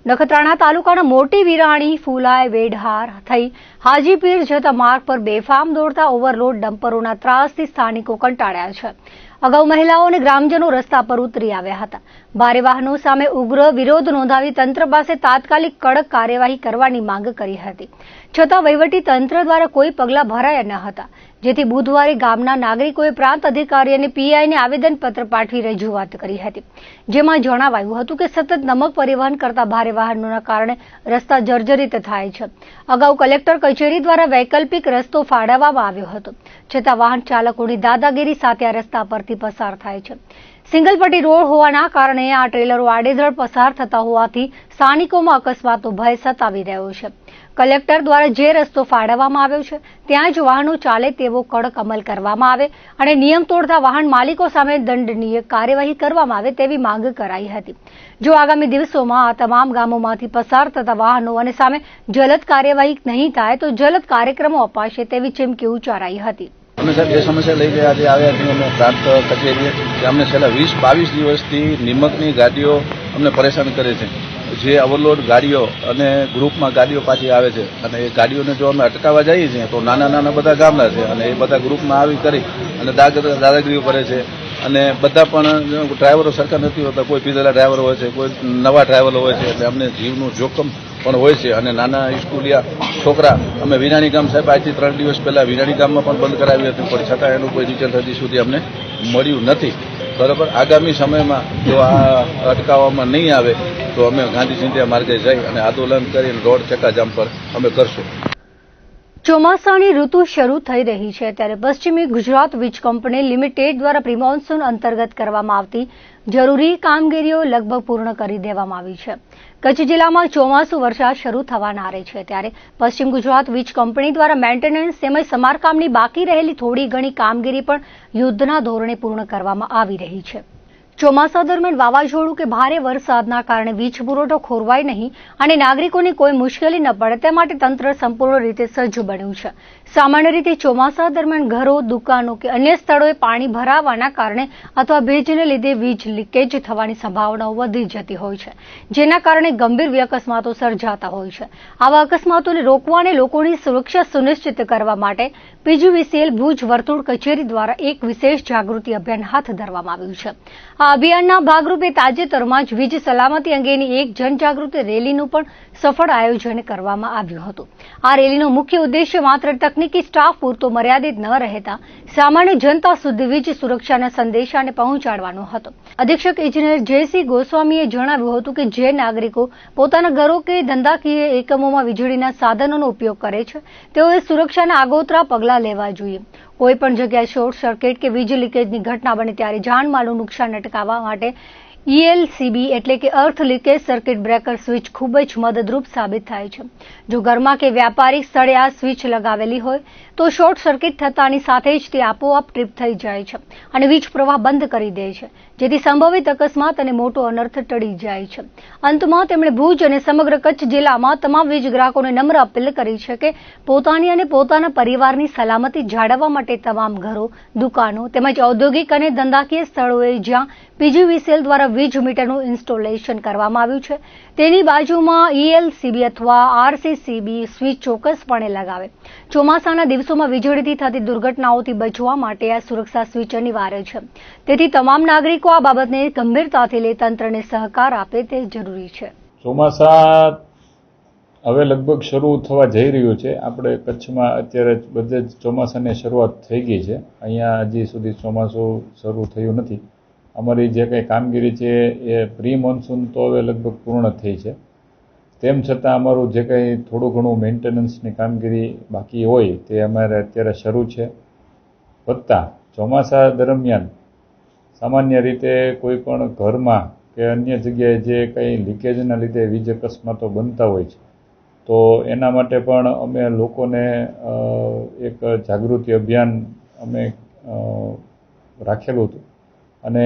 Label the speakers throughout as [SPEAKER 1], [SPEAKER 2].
[SPEAKER 1] નખત્રાણા તાલુકાના મોટી વિરાણી ફુલાય વેઢહાર થઈ હાજીપીર જતા માર્ગ પર બેફામ દોડતા ઓવરલોડ ડમ્પરોના ત્રાસથી સ્થાનિકો કંટાળ્યા છે. અગાઉ મહિલાઓ અને ગ્રામજનો રસ્તા પર ઉતરી આવ્યા હતા. ભારે વાહનો સામે ઉગ્ર વિરોધ નોંધાવી તંત્ર પાસે તાત્કાલિક કડક કાર્યવાહી કરવાની માંગ કરી હતી. છતાં વહીવટી તંત્ર દ્વારા કોઈ પગલાં ભરાયા ન હતા, જેથી બુધવારે ગામના નાગરિકોએ પ્રાંત અધિકારી અને પીઆઈને આવેદનપત્ર પાઠવી રજૂઆત કરી હતી. જેમાં જણાવાયું હતું કે સતત નમક પરિવહન કરતા ભારે વાહનોના કારણે રસ્તા જર્જરિત થાય છે. અગાઉ કલેક્ટર કચેરી દ્વારા વૈકલ્પિક રસ્તો ફાળવવામાં આવ્યો હતો, છતાં વાહન ચાલકોની દાદાગીરી સાથે આ રસ્તા પરથી પસાર થાય છે. સિંગલ પટ્ટી રોડ હોવાના કારણે આ ટ્રેલરો આડેધડ પસાર થતા હોવાથી સ્થાનિકોમાં અકસ્માતનો ભય સતાવી રહ્યો છે. કલેક્ટર દ્વારા જે રસ્તો ફાળવવામાં આવ્યો છે ત્યાં જ વાહનો ચાલે તેવો કડક અમલ કરવામાં આવે અને નિયમ તોડતા વાહન માલિકો સામે દંડનીય કાર્યવાહી કરવામાં આવે તેવી માંગ કરાઈ હતી. જો આગામી દિવસોમાં આ તમામ ગામોમાંથી પસાર થતા વાહનો અને સામે જલદ કાર્યવાહી નહીં થાય તો જલદ કાર્યક્રમો અપાશે તેવી ચીમકી ઉચ્ચારાઈ હતી.
[SPEAKER 2] અમે સાહેબ જે સમસ્યા લઈને આજે આવ્યા છીએ અમે પ્રાંત કચેરીએ કે અમને છેલ્લા 20-22 દિવસથી નિમકની ગાડીઓ અમને પરેશાન કરે છે. જે ઓવરલોડ ગાડીઓ અને ગ્રુપમાં ગાડીઓ પાછી આવે છે અને એ ગાડીઓને જો અમે અટકાવવા જઈએ છીએ તો નાના નાના બધા ગામના છે અને એ બધા ગ્રુપમાં આવી કરી અને દાદાગીરીઓ કરે છે. અને બધા પણ ડ્રાઈવરો સરખા નથી હોતા, કોઈ પીધેલા ડ્રાઈવરો હોય છે, કોઈ નવા ડ્રાઈવરો હોય છે, એટલે અમને જીવનું જોખમ પણ હોય છે. અને નાના સ્કૂલિયા છોકરા અમે વિરાણી ગામ સાહેબ આજથી 3 દિવસ પહેલા વિરાણી ગામમાં પણ બંધ કરાવી હતી, પણ છતાં એનું કોઈ રિઝલ્ટ હજી સુધી અમને મળ્યું નથી. બરાબર, આગામી સમયમાં જો આ અટકાવવામાં નહીં આવે તો અમે ગાંધી ચિંધ્યા માર્ગે જઈ અને આંદોલન કરીને રોડ ચક્કાજામ પર અમે કરશું.
[SPEAKER 1] ચોમાસાની ઋતુ શરૂ થઈ રહી છે ત્યારે પશ્ચિમી ગુજરાત વીજ કંપની લિમિટેડ દ્વારા પ્રી મોન્સૂન અંતર્ગત કરવામાં આવતી જરૂરી કામગીરીઓ લગભગ પૂર્ણ કરી દેવામાં આવી છે. કચ્છ જિલ્લામાં ચોમાસુ વરસાદ શરૂ થવાના આરે છે ત્યારે પશ્ચિમ ગુજરાત વીજ કંપની દ્વારા મેન્ટેનન્સ તેમજ સમારકામની બાકી રહેલી થોડી ઘણી કામગીરી પણ યુદ્ધના ધોરણે પૂર્ણ કરવામાં આવી રહી છે. ચોમાસા દરમિયાન વાવાઝોડું કે ભારે વરસાદના કારણે વીજ પુરવઠો ખોરવાય નહીં અને નાગરિકોને કોઈ મુશ્કેલી ન પડે તે માટે તંત્ર સંપૂર્ણ રીતે સજ્જ બન્યું છે. સામાન્ય રીતે ચોમાસા દરમિયાન ઘરો, દુકાનો કે અન્ય સ્થળોએ પાણી ભરાવાના કારણે અથવા ભેજને લીધે વીજ લીકેજ થવાની સંભાવનાઓ વધી જતી હોય છે, જેના કારણે ગંભીર અકસ્માતો સર્જાતા હોય છે. આવા અકસ્માતોને રોકવા અને લોકોની સુરક્ષા સુનિશ્ચિત કરવા માટે પીજીવીસીએલ ભુજ વર્તુળ કચેરી દ્વારા એક વિશેષ જાગૃતિ અભિયાન હાથ ધરવામાં આવ્યું છે. આ અભિયાનના ભાગરૂપે તાજેતરમાં જ વીજ સલામતી અંગેની એક જનજાગૃતિ રેલીનું પણ સફળ આયોજન કરવામાં આવ્યું હતું. આ રેલીનો મુખ્ય ઉદ્દેશ્ય માત્ર તકનીકી સ્ટાફ પૂરતો મર્યાદિત ન રહેતા સામાન્ય જનતા સુધી વીજ સુરક્ષાના સંદેશાને પહોંચાડવાનો હતો. અધિક્ષક ઇજનેર જે.સી. ગોસ્વામીએ જણાવ્યું હતું કે જે નાગરિકો પોતાના ઘરો કે ધંધાકીય એકમોમાં વીજળીના સાધનોનો ઉપયોગ કરે છે તેઓએ સુરક્ષાના આગોતરા પગલાં લેવા જોઈએ. કોઈ પણ જગ્યાએ શોર્ટ સર્કિટ કે વીજ લીકેજની ઘટના બને ત્યારે જાનમાલનું નુકસાન અટકાવવા માટે ELCB એટલે કે અર્થ લીકેજ સર્કિટ બ્રેકર સ્વિચ ખૂબ જ મદદરૂપ સાબિત થાય છે. જો ઘરમાં કે વ્યાપારિક સ્થળે આ સ્વિચ લગાવેલી હોય તો શોર્ટ સર્કિટ થતાની સાથે જ તે આપોઆપ ટ્રીપ થઈ જાય છે અને વીજ પ્રવાહ બંધ કરી દે છે, જેથી સંભવિત અકસ્માત અને મોટો અનર્થ ટળી જાય છે. અંતમાં તેમણે ભુજ અને સમગ્ર કચ્છ જિલ્લામાં તમામ વીજ ગ્રાહકોને નમ્ર અપીલ કરી છે કે પોતાની અને પોતાના પરિવારની સલામતી જાળવવા માટે તમામ ઘરો, દુકાનો તેમજ ઔદ્યોગિક અને ધંધાકીય સ્થળોએ જ્યાં પીજીવીસીએલ દ્વારા વીજ મીટરનું ઇન્સ્ટોલેશન કરવામાં આવ્યું છે તેની બાજુમાં ELCB અથવા RCCB સ્વિચ ચોક્કસપણે લગાવે. ચોમાસાના દિવસોમાં વીજળીથી થતી દુર્ઘટનાઓથી બચવા માટે આ સુરક્ષા સ્વિચ અનિવાર્ય છે, તેથી તમામ નાગરિકો આ બાબતને ગંભીરતાથી લઈ તંત્રને સહકાર આપે તે જરૂરી છે.
[SPEAKER 3] ચોમાસા હવે લગભગ શરૂ થવા જઈ રહ્યું છે. આપણે કચ્છમાં અત્યારે બધે જ ચોમાસાની શરૂઆત થઈ ગઈ છે. અહીંયા હજી સુધી ચોમાસું શરૂ થયું નથી. અમારી જે કંઈ કામગીરી છે એ પ્રી મોન્સૂન તો હવે લગભગ પૂર્ણ થઈ છે. તેમ છતાં અમારું જે કંઈ થોડું ઘણું મેન્ટેનન્સની કામગીરી બાકી હોય તે અમારે અત્યારે શરૂ છે. વત્તા ચોમાસા દરમિયાન સામાન્ય રીતે કોઈ પણ ઘરમાં કે અન્ય જગ્યાએ જે કંઈ લીકેજના લીધે વીજ અકસ્માતો બનતા હોય છે તો એના માટે પણ અમે લોકોને એક જાગૃતિ અભિયાન અમે રાખેલું હતું અને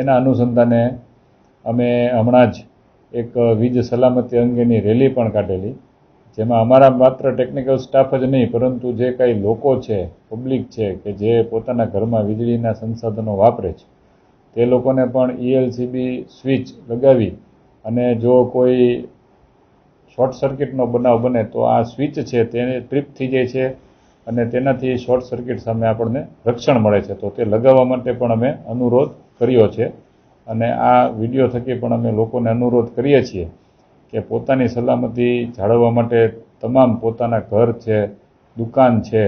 [SPEAKER 3] એના અનુસંધાને અમે હમણાં જ એક વીજ સલામતી અંગેની રેલી પણ કાઢેલી, જેમાં અમારા માત્ર ટેકનિકલ સ્ટાફ જ નહીં પરંતુ જે કાંઈ લોકો છે, પબ્લિક છે કે જે પોતાના ઘરમાં વીજળીના સંસાધનો વાપરે છે તે લોકોને પણ ELCB સ્વિચ લગાવી અને જો કોઈ શોર્ટ સર્કિટનો બનાવ બને તો આ સ્વિચ છે તેને ટ્રીપ થઈ જાય છે અને તેનાથી શોર્ટ સર્કિટ સામે આપણને રક્ષણ મળે છે. તો તે લગાવવા માટે પણ અમે અનુરોધ કર્યો છે અને આ વિડીયો થકી પણ અમે લોકોને અનુરોધ કરીએ છીએ કે પોતાની સલામતી જાળવવા માટે તમામ પોતાના ઘર છે, દુકાન છે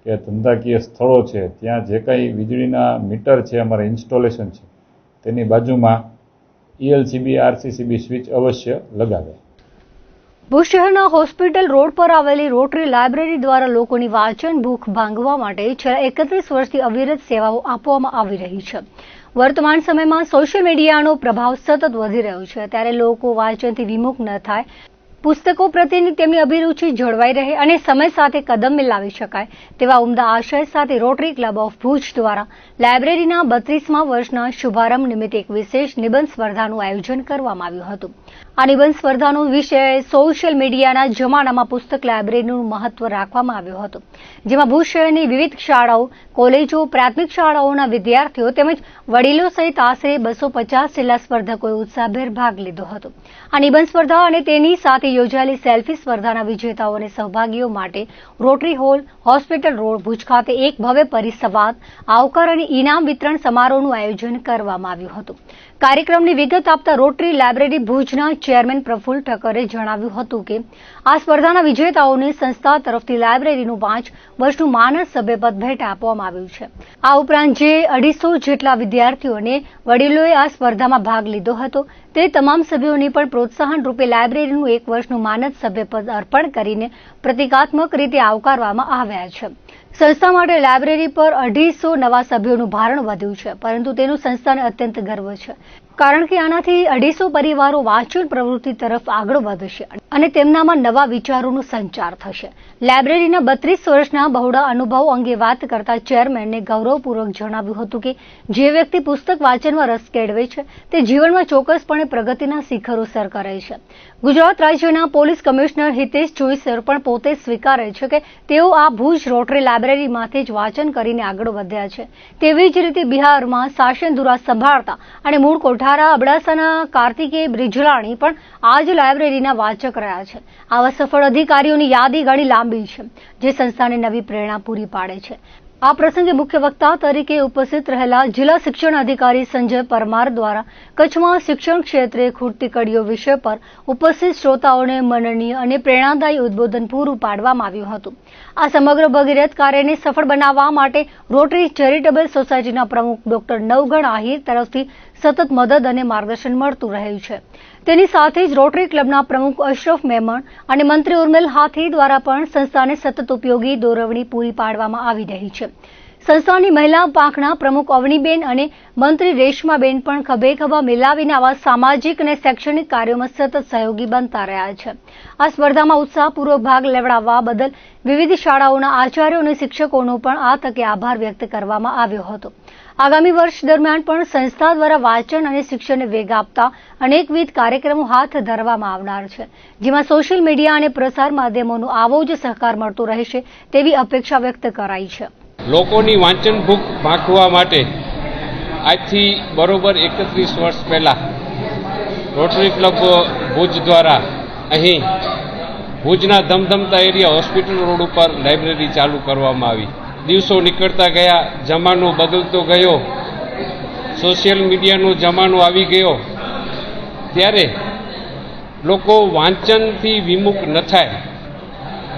[SPEAKER 3] કે ધંધાકીય સ્થળો છે ત્યાં જે કાંઈ વીજળીના મીટર છે અમારા ઇન્સ્ટોલેશન છે તેની બાજુમાં ELCB RCCB સ્વિચ અવશ્ય લગાવે.
[SPEAKER 1] ભુજ શહેરના હોસ્પિટલ રોડ પર આવેલી રોટરી લાઇબ્રેરી દ્વારા લોકોની વાંચન ભૂખ ભાંગવા માટે છેલ્લા 31 વર્ષથી અવિરત સેવાઓ આપવામાં આવી રહી છે. વર્તમાન સમયમાં સોશિયલ મીડિયાનો પ્રભાવ સતત વધી રહ્યો છે, ત્યારે લોકો વાંચનથી વિમુખ ન થાય, પુસ્તકો પ્રત્યેની તેમની અભિરુચિ જળવાઈ રહે અને સમય સાથે કદમ મિલાવી શકાય તેવા ઉમદા આશય સાથે રોટરી ક્લબ ઓફ ભુજ દ્વારા લાઇબ્રેરીના 32મા વર્ષના શુભારંભ નિમિત્તે એક વિશેષ નિબંધ સ્પર્ધાનું આયોજન કરવામાં આવ્યું હતું. આ નિબંધ સ્પર્ધાનો વિષય સોશિયલ મીડિયાના જમાનામાં પુસ્તક લાઇબ્રેરીનું મહત્વ રાખવામાં આવ્યું હતું, જેમાં ભુજ શહેરની વિવિધ શાળાઓ, કોલેજો, પ્રાથમિક શાળાઓના વિદ્યાર્થીઓ તેમજ વડીલો સહિત આશરે 250 જેટલા સ્પર્ધકોએ ઉત્સાહભેર ભાગ લીધો હતો. આ નિબંધ સ્પર્ધા અને તેની સાથે યોજાયેલી સેલ્ફી સ્પર્ધાના વિજેતાઓ અને સહભાગીઓ માટે Rotary Hall, Hospital Road, Bhuj ખાતે એક ભવ્ય પરિસંવાદ, આવકાર અને ઇનામ વિતરણ સમારોહનું આયોજન કરવામાં આવ્યું હતું. કાર્યક્રમની વિગત આપતા રોટરી લાઇબ્રેરી ભુજના ચેરમેન પ્રફુલ્લ ઠક્કરે જણાવ્યું હતું કે આ સ્પર્ધાના વિજેતાઓને સંસ્થા તરફથી લાઇબ્રેરીનું 5 વર્ષનું માનદ સભ્યપદ ભેટ આપવામાં આવ્યું છે. આ ઉપરાંત જે 250 જેટલા વિદ્યાર્થીઓ અને વડીલોએ આ સ્પર્ધામાં ભાગ લીધો હતો તે તમામ સભ્યોને પણ પ્રોત્સાહન રૂપે લાઇબ્રેરીનું 1 વર્ષનું માનદ સભ્યપદ અર્પણ કરીને પ્રતિકાત્મક રીતે આવકારવામાં આવ્યા છે. સંસ્થા માટે લાઇબ્રેરી પર 250 નવા સભ્યોનું ભારણ વધ્યું છે, પરંતુ તેનું સંસ્થાને અત્યંત ગર્વ છે, કારણ કે આનાથી 250 પરિવારો વાંચન પ્રવૃત્તિ તરફ આગળ વધશે અને તેમનામાં નવા વિચારોનો સંચાર થશે. લાઇબ્રેરીના 32 વર્ષના બહોળા અનુભવ અંગે વાત કરતા ચેરમેનને ગૌરવપૂર્વક જણાવ્યું હતું કે જે વ્યક્તિ પુસ્તક વાંચનમાં રસ કેળવે છે તે જીવનમાં ચોક્કસપણે પ્રગતિના શિખરો સર કરે છે. ગુજરાત રાજ્યના પોલીસ કમિશનર હિતેશ જોઈસર પણ પોતે સ્વીકારે છે કે તેઓ આ ભુજ રોટરી લાઇબ્રેરીમાંથી જ વાંચન કરીને આગળ વધ્યા છે. તેવી જ રીતે બિહારમાં શાસનધુરા સંભાળતા અને મૂળ કોઠારા અબડાસાના કાર્તિકેય બ્રિજરાણી પણ આ જ લાઇબ્રેરીના વાચક રહ્યા છે. આવા સફળ અધિકારીઓની યાદી ઘણી લાંબી છે, જે સંસ્થાને નવી પ્રેરણા પૂરી પાડે છે. આ પ્રસંગે મુખ્ય વક્તા તરીકે ઉપસ્થિત રહેલા જિલ્લા શિક્ષણ અધિકારી સંજય પરમાર દ્વારા કચ્છમાં શિક્ષણ ક્ષેત્રે ખૂટતી કડીઓ વિષય પર ઉપસ્થિત શ્રોતાઓને મનનીય અને પ્રેરણાદાયી ઉદબોધન પૂરું પાડવામાં આવ્યું હતું. આ સમગ્ર ભગીરથ કાર્યને સફળ બનાવવા માટે રોટરી ચેરિટેબલ સોસાયટીના પ્રમુખ ડોક્ટર નવગણ આહિર તરફથી સતત મદદ અને માર્ગદર્શન મળતું રહ્યું છે. તેની સાથે જ રોટરી ક્લબના પ્રમુખ અશરફ મેમણ અને મંત્રી ઉર્મિલ હાથી દ્વારા પણ સંસ્થાને સતત ઉપયોગી દોરવણી પૂરી પાડવામાં આવી રહી છે. સંસ્થાની મહિલા પાંખના પ્રમુખ અવનીબેન અને મંત્રી રેશમાબેન પણ ખભે ખભા મિલાવીને આવા સામાજિક અને શૈક્ષણિક કાર્યોમાં સતત સહયોગી બનતા રહ્યા છે. આ સ્પર્ધામાં ઉત્સાહપૂર્વક ભાગ લેવડાવવા બદલ વિવિધ શાળાઓના આચાર્યો અને શિક્ષકોનો પણ આ તકે આભાર વ્યક્ત કરવામાં આવ્યો હતો. આગામી વર્ષ દરમિયાન પણ સંસ્થા દ્વારા વાંચન અને શિક્ષણને વેગ આપતા અનેકવિધ કાર્યક્રમો હાથ ધરવામાં આવનાર છે, જેમાં સોશિયલ મીડિયા અને પ્રસાર માધ્યમોનો આવો જ સહકાર મળતો રહેશે તેવી અપેક્ષા વ્યક્ત કરાઈ છે.
[SPEAKER 4] લોકોની વાંચન ભૂખ ભાંગવા માટે આજથી બરોબર 31 વર્ષ પહેલા રોટરી ક્લબ ભુજ દ્વારા અહીં ભુજના ધમધમતા એરિયા હોસ્પિટલ રોડ ઉપર લાઇબ્રેરી ચાલુ કરવામાં આવી. દિવસો નીકળતા ગયા, જમાનો બદલતો ગયો, સોશિયલ મીડિયાનો જમાનો આવી ગયો, ત્યારે લોકો વાંચનથી વિમુખ ન થાય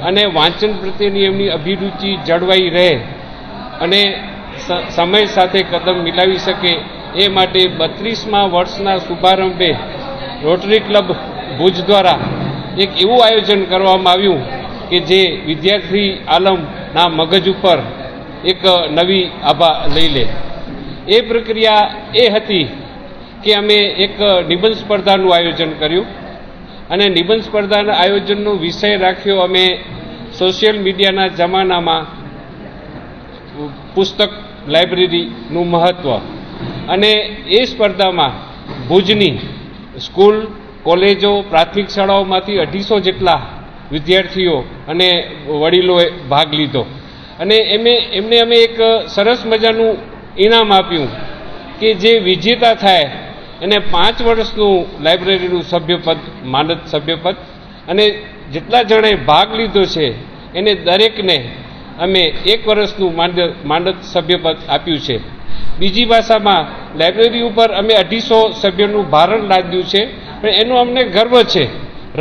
[SPEAKER 4] અને વાંચન પ્રત્યેની એમની અભિરુચિ જળવાઈ રહે અને સમય સાથે કદમ મિલાવી શકે એ માટે 32મા વર્ષના શુભારંભે રોટરી ક્લબ ભુજ દ્વારા એક એવું આયોજન કરવામાં આવ્યું કે જે વિદ્યાર્થી આલમના મગજ ઉપર એક નવી આભા લઈ લે. એ પ્રક્રિયા એ હતી કે અમે એક નિબંધ સ્પર્ધાનું આયોજન કર્યું અને નિબંધ સ્પર્ધાના આયોજનનો વિષય રાખ્યો અમે સોશિયલ મીડિયાના જમાનામાં પુસ્તક લાઇબ્રેરીનું મહત્ત્વ. અને એ સ્પર્ધામાં ભુજની સ્કૂલ, કોલેજો, પ્રાથમિક શાળાઓમાંથી 250 જેટલા વિદ્યાર્થીઓ અને વડીલોએ ભાગ લીધો અને એમને અમે એક સરસ મજાનું ઇનામ આપ્યું કે જે વિજેતા થાય એને 5 વર્ષનું લાઇબ્રેરીનું સભ્યપદ, માનદ સભ્યપદ અને જેટલા જણે ભાગ લીધો છે એને દરેકને અમે 1 વર્ષનું માંડત સભ્યપદ આપ્યું છે. બીજી ભાષામાં લાઇબ્રેરી ઉપર અમે 250 સભ્યોનું ભારણ લાદ્યું છે, પણ એનો અમને ગર્વ છે,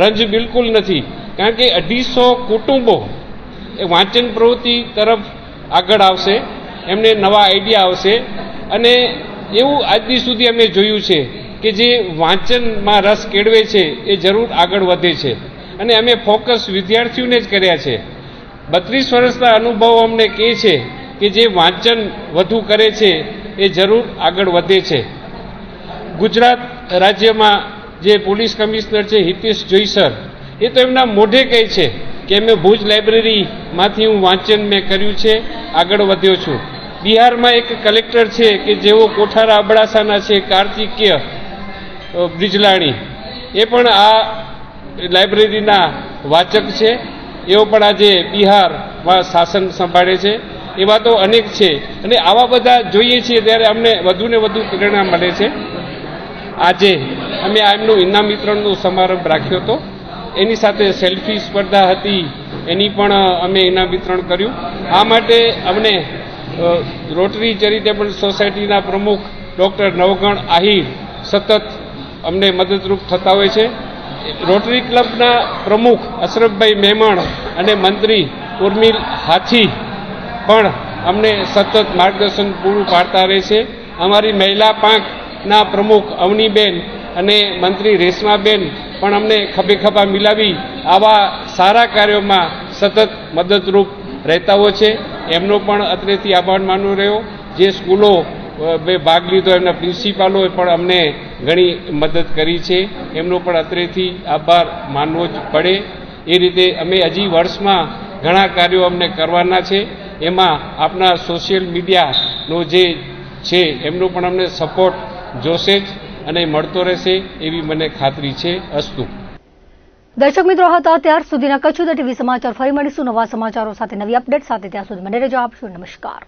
[SPEAKER 4] રંજ બિલકુલ નથી. કારણ કે 250 કુટુંબો એ વાંચન પ્રવૃત્તિ તરફ આગળ આવશે, એમને નવા આઈડિયા આવશે. અને એવું આજથી સુધી અમે જોયું છે કે જે વાંચનમાં રસ કેળવે છે એ જરૂર આગળ વધે છે. અને અમે ફોકસ વિદ્યાર્થીઓને જ કર્યા છે. 32 વર્ષના અનુભવો અમને કહે છે કે જે વાંચન વધુ કરે છે એ જરૂર આગળ વધે છે. ગુજરાત રાજ્યમાં જે પોલીસ કમિશનર છે હિતેશ જોઈસર, એ તો એમના મોઢે કહે છે કે મેં ભુજ લાઇબ્રેરીમાંથી હું વાંચન મેં કર્યું છે, આગળ વધ્યો છું. બિહારમાં એક કલેક્ટર છે કે જેઓ કોઠારા અબડાસાના છે, કાર્તિકેય બ્રિજલાણી, એ પણ આ લાઇબ્રેરીના વાચક છે. એઓ પણ આજે બિહારમાં શાસન સંભાળે છે. એવા તો અનેક છે. અને આવા બધા જોઈએ છીએ ત્યારે અમને વધુને વધુ પ્રેરણા મળે છે. આજે અમે એમનું ઇનામ વિતરણનો સમારંભ રાખ્યો હતો. એની સાથે સેલ્ફી સ્પર્ધા હતી, એની પણ અમે ઇનામ વિતરણ કર્યું. આ માટે અમને રોટરી ચેરિટેબલ સોસાયટીના પ્રમુખ ડૉક્ટર નવગણ આહિર સતત અમને મદદરૂપ થતા હોય છે. રોટરી ક્લબના પ્રમુખ અશરફભાઈ મેમણ અને મંત્રી ઉર્મિલ હાથી પણ અમને સતત માર્ગદર્શન પૂરું પાડતા રહે છે. અમારી મહિલા પાંખના પ્રમુખ અવનીબેન અને મંત્રી રેશમાબેન પણ અમને ખભે ખભા મિલાવી આવા સારા કાર્યોમાં સતત મદદરૂપ રહેતા હોય છે. એમનો પણ અત્રેથી આભાર માનવો રહ્યો. જે સ્કૂલો ભાગ લીધો એમના પ્રિન્સિપાલોએ પણ અમને ઘણી મદદ કરી છે, એમનો પણ અત્રેથી આભાર માનવો જ પડે. એ રીતે અમે હજી વર્ષમાં ઘણા કાર્યો અમને કરવાના છે. એમાં આપણા સોશિયલ મીડિયાનો જે છે એમનો પણ અમને સપોર્ટ જોશે જ અને મળતો રહેશે એવી મને ખાતરી છે. અસ્તુ.
[SPEAKER 1] દર્શક મિત્રો, હતા ત્યાર સુધીના કચ્છ ટીવી સમાચાર. ફરી મળીશું નવા સમાચારો સાથે, નવી અપડેટ સાથે. ત્યાં સુધી મને રજા આપશો. નમસ્કાર.